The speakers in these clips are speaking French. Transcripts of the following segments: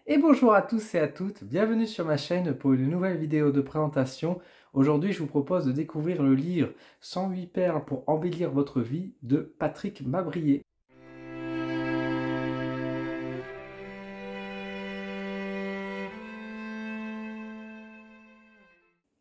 Et bonjour à tous et à toutes, bienvenue sur ma chaîne pour une nouvelle vidéo de présentation. Aujourd'hui, je vous propose de découvrir le livre 108 perles pour embellir votre vie de Patrick Mabrier.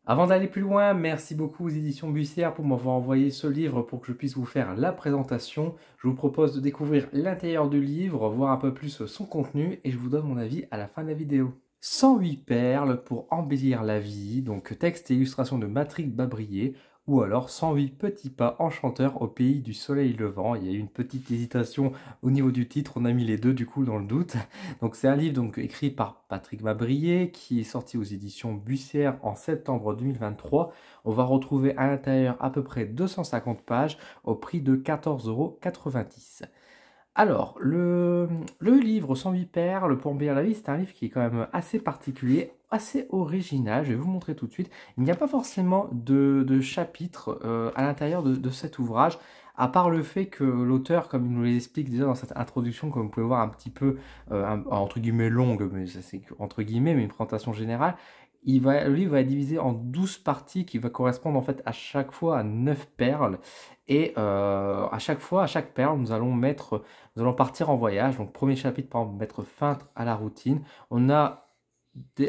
Avant d'aller plus loin, merci beaucoup aux éditions Bussière pour m'avoir envoyé ce livre pour que je puisse vous faire la présentation. Je vous propose de découvrir l'intérieur du livre, voir un peu plus son contenu et je vous donne mon avis à la fin de la vidéo. 108 perles pour embellir la vie, donc texte et illustration de Patrick Mabrier, ou alors 108 petits pas enchanteurs au pays du soleil levant. Il y a eu une petite hésitation au niveau du titre, on a mis les deux du coup dans le doute. Donc c'est un livre donc écrit par Patrick Mabrier qui est sorti aux éditions Bussière en septembre 2023. On va retrouver à l'intérieur à peu près 250 pages au prix de 14,90 €. Alors, le livre 108 perles pour embellir la vie, c'est un livre qui est quand même assez particulier, assez original. Je vais vous montrer tout de suite. Il n'y a pas forcément de chapitres à l'intérieur de cet ouvrage, à part le fait que l'auteur, comme il nous l'explique déjà dans cette introduction, comme vous pouvez voir un petit peu, entre guillemets longue, mais ça c'est entre guillemets, mais une présentation générale, le livre va être divisé en 12 parties qui va correspondre en fait à chaque fois à 9 perles. Et à chaque fois, à chaque perle, nous allons partir en voyage. Donc, premier chapitre, par exemple, mettre fin à la routine. On a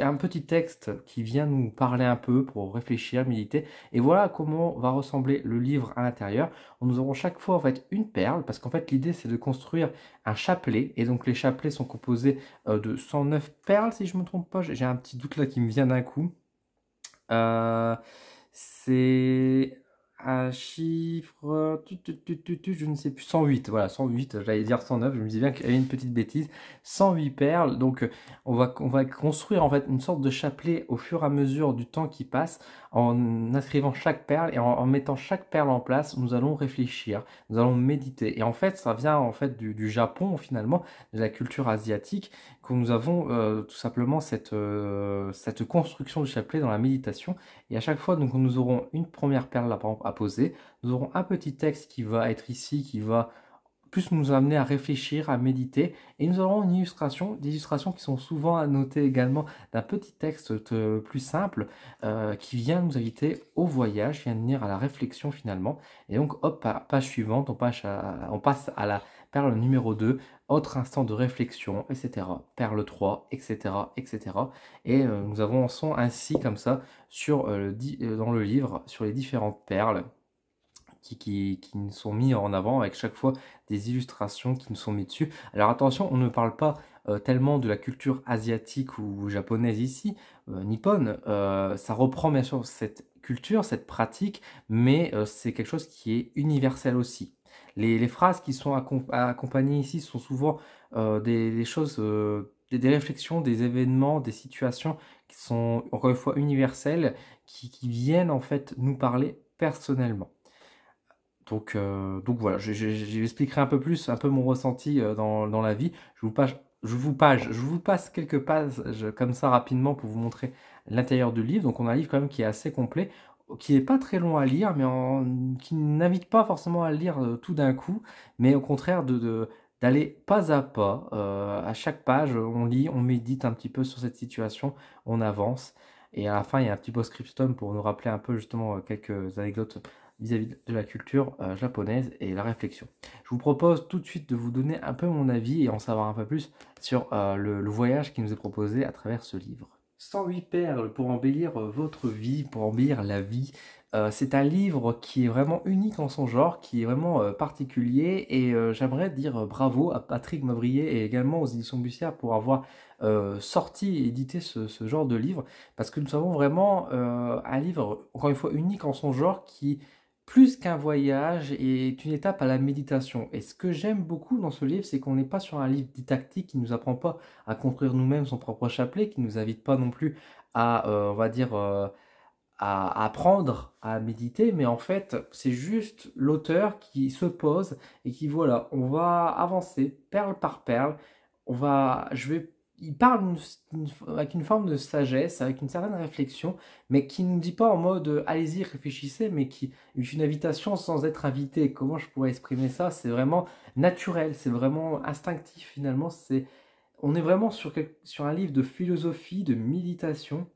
un petit texte qui vient nous parler un peu pour réfléchir, méditer. Et voilà comment va ressembler le livre à l'intérieur. Nous aurons chaque fois en fait une perle, parce qu'en fait l'idée c'est de construire un chapelet. Et donc les chapelets sont composés de 109 perles, si je ne me trompe pas. J'ai un petit doute là qui me vient d'un coup. Euh, c'est un chiffre, je ne sais plus, 108, voilà, 108, j'allais dire 109, je me disais bien qu'il y avait une petite bêtise, 108 perles, donc on va construire en fait une sorte de chapelet au fur et à mesure du temps qui passe, en inscrivant chaque perle et en mettant chaque perle en place, nous allons réfléchir, nous allons méditer, et en fait ça vient en fait du Japon finalement, de la culture asiatique, que nous avons tout simplement cette construction du chapelet dans la méditation. Et à chaque fois, donc, nous aurons une première perle là, par exemple, à poser. Nous aurons un petit texte qui va être ici, qui va plus nous amener à réfléchir, à méditer. Et nous aurons une illustration, des illustrations qui sont souvent annotées également d'un petit texte plus simple qui vient nous inviter au voyage, vient venir à la réflexion finalement. Et donc, hop, page suivante, on passe à la perle numéro 2, autre instant de réflexion, etc. Perle 3, etc. etc. Et nous avançons ainsi comme ça dans le livre sur les différentes perles qui nous sont mis en avant avec chaque fois des illustrations qui nous sont mises dessus. Alors attention, on ne parle pas tellement de la culture asiatique ou japonaise ici, nippone. Ça reprend bien sûr cette culture, cette pratique, mais c'est quelque chose qui est universel aussi. Les phrases qui sont accompagnées ici sont souvent des choses, des réflexions, des événements, des situations qui sont encore une fois universelles, qui viennent en fait nous parler personnellement. Donc voilà, j'expliquerai un peu plus, un peu mon ressenti dans la vie. Je vous passe quelques pages comme ça rapidement pour vous montrer l'intérieur du livre. Donc on a un livre quand même qui est assez complet, qui n'est pas très long à lire, mais qui n'invite pas forcément à le lire tout d'un coup, mais au contraire d'aller pas à pas. À chaque page, on lit, on médite un petit peu sur cette situation, on avance. Et à la fin, il y a un petit post-scriptum pour nous rappeler un peu justement quelques anecdotes vis-à-vis de la culture japonaise et la réflexion. Je vous propose tout de suite de vous donner un peu mon avis et en savoir un peu plus sur le voyage qui nous est proposé à travers ce livre. 108 perles pour embellir votre vie, pour embellir la vie. C'est un livre qui est vraiment unique en son genre, qui est vraiment particulier et j'aimerais dire bravo à Patrick Mabrier et également aux éditions Bussière pour avoir sorti et édité ce genre de livre parce que nous avons vraiment un livre, encore une fois, unique en son genre qui plus qu'un voyage, est une étape à la méditation. Et ce que j'aime beaucoup dans ce livre, c'est qu'on n'est pas sur un livre didactique qui ne nous apprend pas à construire nous-mêmes son propre chapelet, qui ne nous invite pas non plus à, on va dire, à apprendre à méditer, mais en fait, c'est juste l'auteur qui se pose et qui, voilà, on va avancer perle par perle. Il parle avec une forme de sagesse, avec une certaine réflexion, mais qui ne dit pas en mode allez-y, réfléchissez, mais qui est une invitation sans être invité. Comment je pourrais exprimer ça? C'est vraiment naturel, c'est vraiment instinctif finalement. on est vraiment sur un livre de philosophie, de méditation,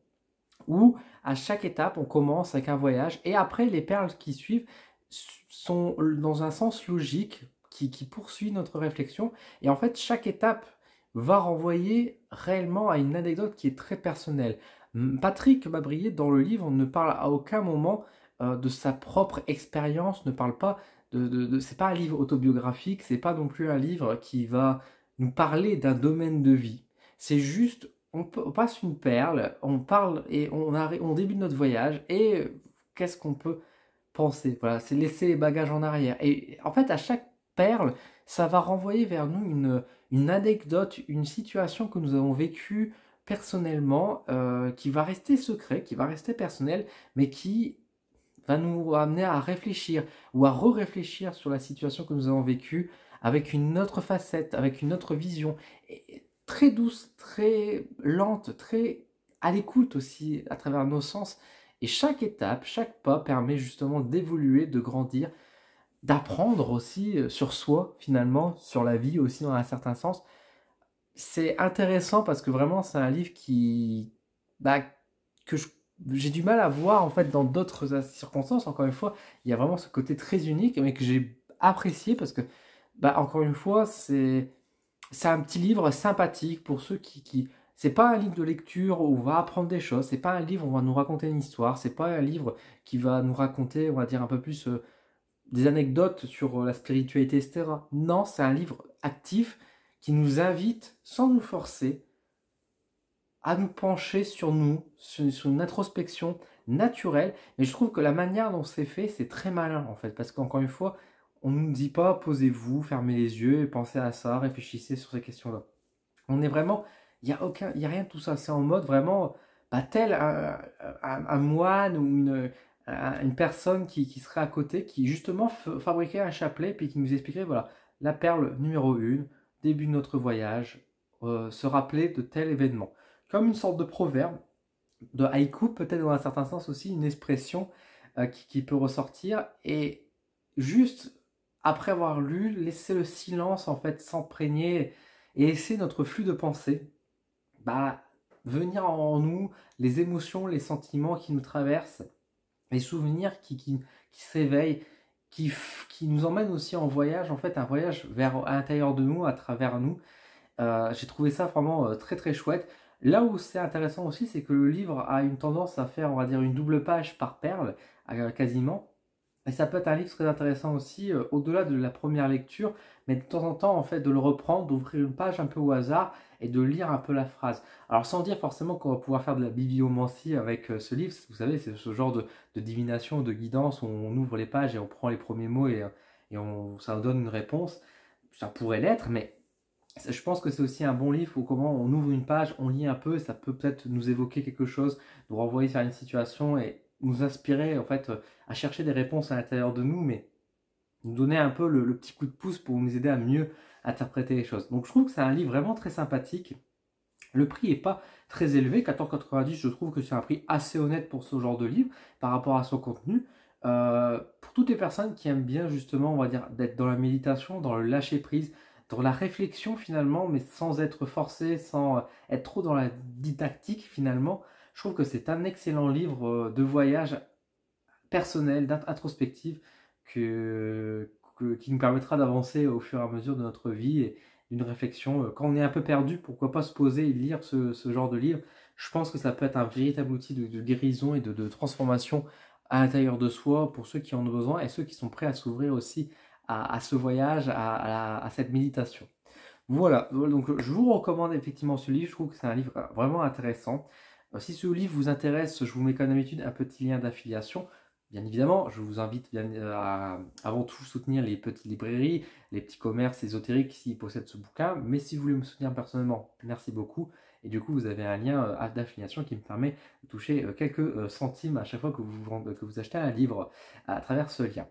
où à chaque étape, on commence avec un voyage, et après, les perles qui suivent sont dans un sens logique, qui poursuit notre réflexion, et en fait, chaque étape va renvoyer réellement à une anecdote qui est très personnelle. Patrick Mabrier, dans le livre, ne parle à aucun moment de sa propre expérience, ne parle pas c'est pas un livre autobiographique, c'est pas non plus un livre qui va nous parler d'un domaine de vie. C'est juste, on passe une perle, on parle et on débute notre voyage, et qu'est-ce qu'on peut penser? Voilà, c'est laisser les bagages en arrière. Et en fait, à chaque perle, ça va renvoyer vers nous une anecdote, une situation que nous avons vécue personnellement, qui va rester secret, qui va rester personnel, mais qui va nous amener à réfléchir ou à re-réfléchir sur la situation que nous avons vécue avec une autre facette, avec une autre vision, et très douce, très lente, très à l'écoute aussi à travers nos sens. Et chaque étape, chaque pas permet justement d'évoluer, de grandir, d'apprendre aussi sur soi finalement, sur la vie aussi dans un certain sens. C'est intéressant parce que vraiment c'est un livre bah, que j'ai du mal à voir en fait dans d'autres circonstances. Encore une fois, il y a vraiment ce côté très unique, mais que j'ai apprécié parce que, bah, encore une fois, c'est un petit livre sympathique pour ceux c'est pas un livre de lecture où on va apprendre des choses, c'est pas un livre où on va nous raconter une histoire, c'est pas un livre qui va nous raconter, on va dire, un peu plus des anecdotes sur la spiritualité, etc. Non, c'est un livre actif qui nous invite, sans nous forcer, à nous pencher sur nous, sur une introspection naturelle. Mais je trouve que la manière dont c'est fait, c'est très malin en fait. Parce qu'encore une fois, on ne nous dit pas posez-vous, fermez les yeux et pensez à ça, réfléchissez sur ces questions-là. On est vraiment, il y a rien de tout ça. C'est en mode vraiment, bah, tel un moine ou une personne qui serait à côté, qui justement fabriquait un chapelet, puis qui nous expliquerait, voilà, la perle numéro 1, début de notre voyage, se rappeler de tel événement. Comme une sorte de proverbe, de haïku, peut-être dans un certain sens aussi, une expression qui peut ressortir, et juste après avoir lu, laisser le silence en fait s'imprégner et laisser notre flux de pensée, bah, venir en nous, les émotions, les sentiments qui nous traversent, les souvenirs qui s'éveillent, qui nous emmènent aussi en voyage, en fait un voyage vers à l'intérieur de nous, à travers nous. J'ai trouvé ça vraiment très très chouette. Là où c'est intéressant aussi, c'est que le livre a une tendance à faire, on va dire, une double page par perle, quasiment. Et ça peut être un livre très intéressant aussi, au-delà de la première lecture, mais de temps en temps, en fait, de le reprendre, d'ouvrir une page un peu au hasard et de lire un peu la phrase. Alors, sans dire forcément qu'on va pouvoir faire de la bibliomancie avec ce livre, vous savez, c'est ce genre de divination, de guidance où on ouvre les pages et on prend les premiers mots ça nous donne une réponse. Ça pourrait l'être, mais je pense que c'est aussi un bon livre où comment on ouvre une page, on lit un peu, ça peut peut-être nous évoquer quelque chose, nous renvoyer vers une situation et nous inspirer en fait à chercher des réponses à l'intérieur de nous, mais nous donner un peu le petit coup de pouce pour nous aider à mieux interpréter les choses. Donc je trouve que c'est un livre vraiment très sympathique. Le prix n'est pas très élevé, 14,90, je trouve que c'est un prix assez honnête pour ce genre de livre par rapport à son contenu. Pour toutes les personnes qui aiment bien justement, on va dire, d'être dans la méditation, dans le lâcher prise, dans la réflexion finalement, mais sans être forcé, sans être trop dans la didactique finalement, je trouve que c'est un excellent livre de voyage personnel, introspective, qui nous permettra d'avancer au fur et à mesure de notre vie et d'une réflexion. Quand on est un peu perdu, pourquoi pas se poser et lire ce genre de livre. Je pense que ça peut être un véritable outil de guérison et de transformation à l'intérieur de soi pour ceux qui en ont besoin et ceux qui sont prêts à s'ouvrir aussi à ce voyage, à cette méditation. Voilà, donc je vous recommande effectivement ce livre, je trouve que c'est un livre vraiment intéressant. Si ce livre vous intéresse, je vous mets comme d'habitude un petit lien d'affiliation. Bien évidemment, je vous invite à avant tout soutenir les petites librairies, les petits commerces ésotériques qui possèdent ce bouquin. Mais si vous voulez me soutenir personnellement, merci beaucoup. Et du coup, vous avez un lien d'affiliation qui me permet de toucher quelques centimes à chaque fois que vous achetez un livre à travers ce lien.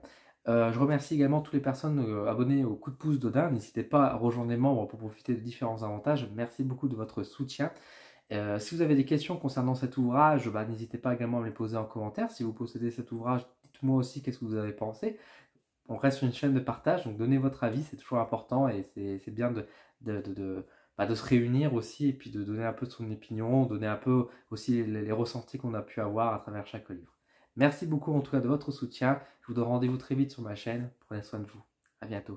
Je remercie également toutes les personnes abonnées au coup de pouce d'Odin. N'hésitez pas à rejoindre les membres pour profiter de différents avantages. Merci beaucoup de votre soutien. Si vous avez des questions concernant cet ouvrage, bah, n'hésitez pas également à me les poser en commentaire. Si vous possédez cet ouvrage, dites-moi aussi qu'est-ce que vous avez pensé. On reste sur une chaîne de partage, donc donnez votre avis, c'est toujours important et c'est bien de se réunir aussi et puis de donner un peu de son opinion, donner un peu aussi les ressentis qu'on a pu avoir à travers chaque livre. Merci beaucoup en tout cas de votre soutien. Je vous donne rendez-vous très vite sur ma chaîne. Prenez soin de vous. À bientôt.